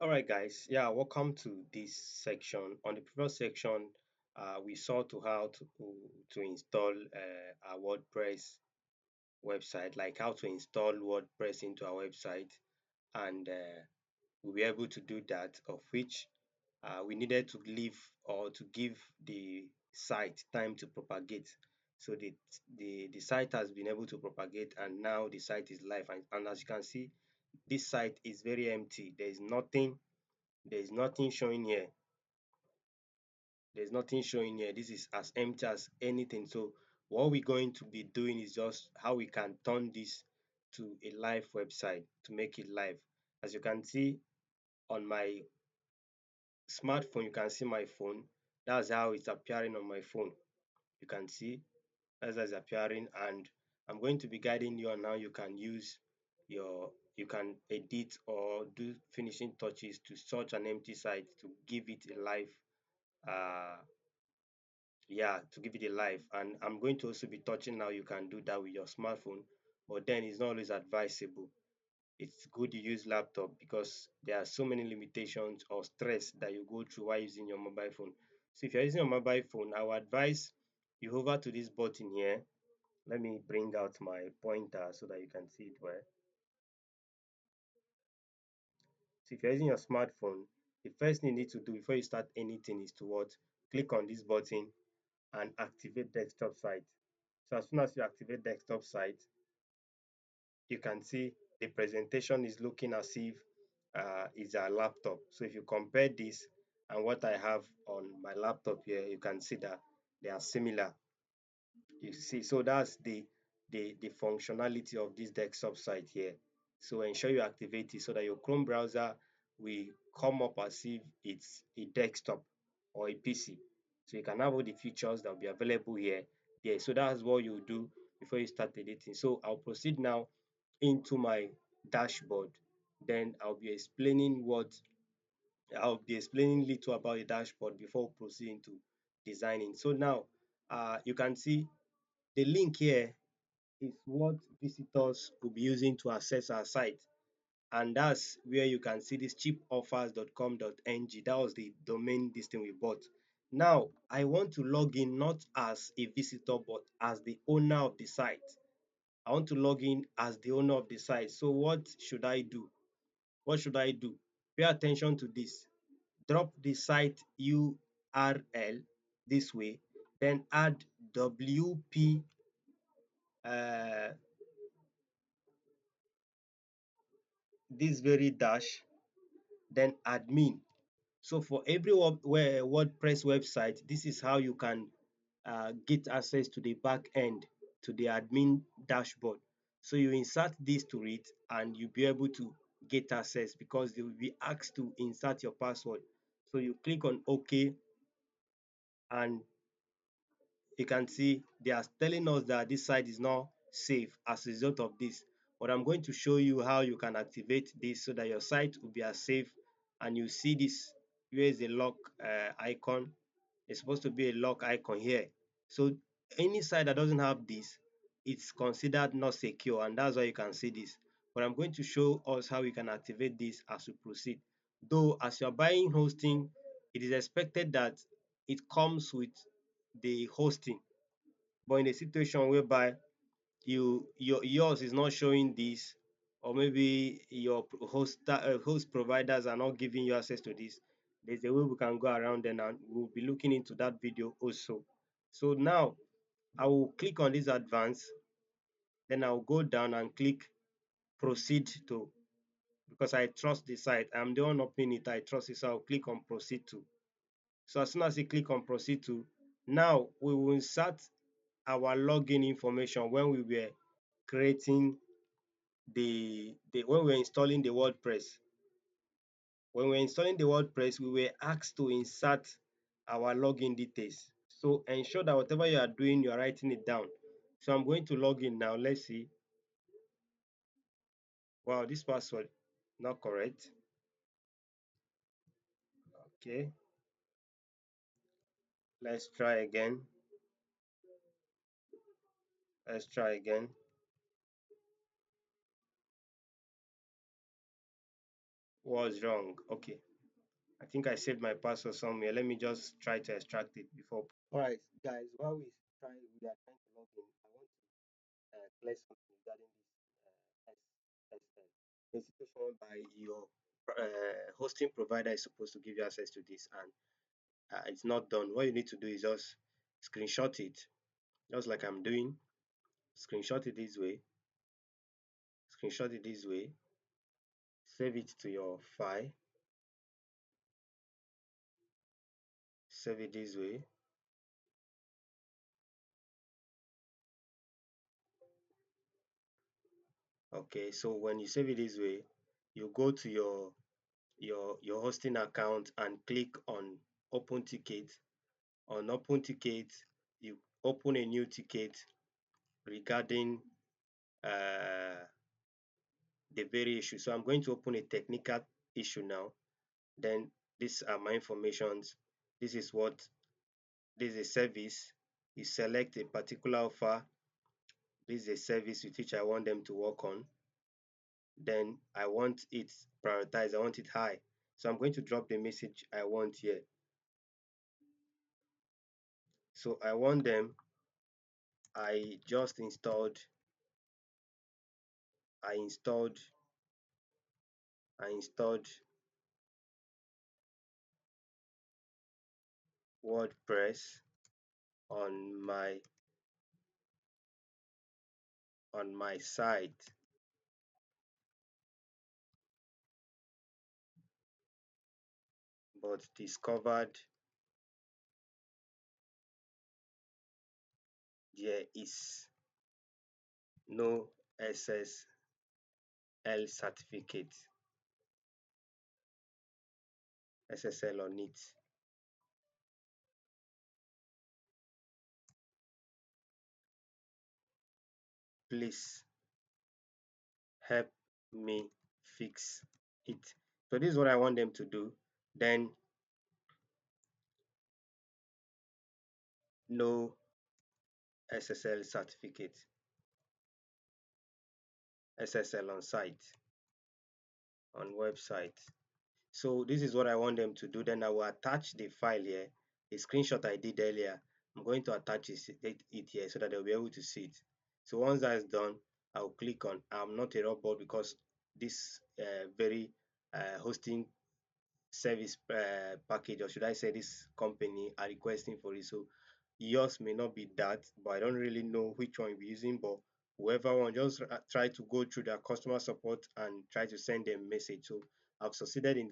All right, guys. Yeah, welcome to this section. On the previous section, we saw to how to install a WordPress website, like how to install WordPress into our website, and we were able to do that. Of which we needed to leave or to give the site time to propagate. So the site has been able to propagate, and now the site is live. And as you can see, this site is very empty. There is nothing showing here. There's nothing showing here. This is as empty as anything. So what we're going to be doing is just how we can turn this to a live website to make it live. As you can see on my smartphone, you can see my phone. That's how it's appearing on my phone. You can see as it's appearing, and I'm going to be guiding you on how you can use you can edit or do finishing touches to such an empty site to give it a live uh to give it a life. And I'm going to also be touching how you can do that with your smartphone, but then it's not always advisable. It's good you use laptop because there are so many limitations or stress that you go through while using your mobile phone. So if you're using your mobile phone, I would advise you hover to this button here. Let me bring out my pointer so that you can see it well. So if you're using your smartphone, the first thing you need to do before you start anything is to what? Click on this button and activate desktop site. So as soon as you activate desktop site, you can see the presentation is looking as if it's a laptop. So if you compare this and what I have on my laptop here, you can see that they are similar. You see, so that's the functionality of this desktop site here. So ensure you activate it so that your Chrome browser will come up as if it's a desktop or a PC. So you can have all the features that will be available here. Yeah, so that's what you do before you start editing. So I'll proceed now into my dashboard. Then I'll be explaining little about the dashboard before proceeding to designing. So now you can see the link here is what visitors will be using to access our site. And that's where you can see this cheapoffers.com.ng. That was the domain this thing we bought. Now, I want to log in not as a visitor, but as the owner of the site. I want to log in as the owner of the site. So what should I do? What should I do? Pay attention to this. Drop the site URL this way, then add WP this very dash, then admin. So for every WordPress website, this is how you can get access to the back end, to the admin dashboard. So you insert this to it and you'll be able to get access because they will be asked to insert your password. So you click on OK, and you can see they are telling us that this site is not safe as a result of this. But I'm going to show you how you can activate this so that your site will be as safe. And you see this, here is a lock icon. It's supposed to be a lock icon here. So any site that doesn't have this, it's considered not secure, and that's why you can see this. But I'm going to show us how we can activate this as we proceed. Though as you're buying hosting, it is expected that it comes with the hosting. But in a situation whereby yours is not showing this, or maybe your host providers are not giving you access to this, there's a way we can go around them, and we'll be looking into that video also. So now I will click on this advanced, then I'll go down and click proceed to, because I trust the site. I'm the one opening it, I trust it, so I'll click on proceed to. So as soon as you click on proceed to, now we will insert our login information when we were creating the when we were installing the WordPress. When we were installing the WordPress, we were asked to insert our login details. So ensure that whatever you are doing, you are writing it down. So I'm going to log in now. Let's see. Wow, this password not correct. Okay, let's try again. Let's try again. Was wrong. Okay. I think I saved my password somewhere. Let me just try to extract it before. All right, guys. While we are trying to log in. I want to clear something regarding this SSL. Institution by your hosting provider is supposed to give you access to this, and it's not done. What you need to do is just screenshot it, just like I'm doing. Screenshot it this way. Screenshot it this way. Save it to your file. Save it this way. Okay, so when you save it this way, you go to your hosting account and click on open ticket. On open ticket, you open a new ticket regarding uh, the very issue. So I'm going to open a technical issue now. Then these are my informations. This is what this is a service. You select a particular offer. This is a service with which I want them to work on. Then I want it prioritized. I want it high. So I'm going to drop the message I want here. So I want them. I just I installed installed WordPress on my site, but discovered there is no certificate SSL on it. Please help me fix it. So this is what I want them to do. Then no SSL certificate, SSL on site, on website. So this is what I want them to do. Then I will attach the file here, a screenshot I did earlier. I'm going to attach it here so that they'll be able to see it. So once that's done, I'll click on I'm not a robot because this very hosting service package, or should I say this company, are requesting for it. So yours may not be that, but I don't really know which one you'll be using. But whoever one, just try to go through their customer support and try to send them a message. So I've succeeded in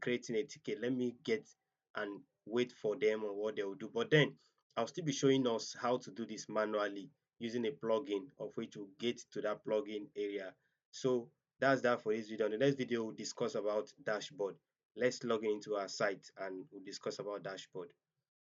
creating a ticket. Let me get and wait for them on what they will do. But then I'll still be showing us how to do this manually using a plugin, of which we'll get to that plugin area. So that's that for this video. In the next video, we'll discuss about dashboard. Let's log into our site and we'll discuss about dashboard.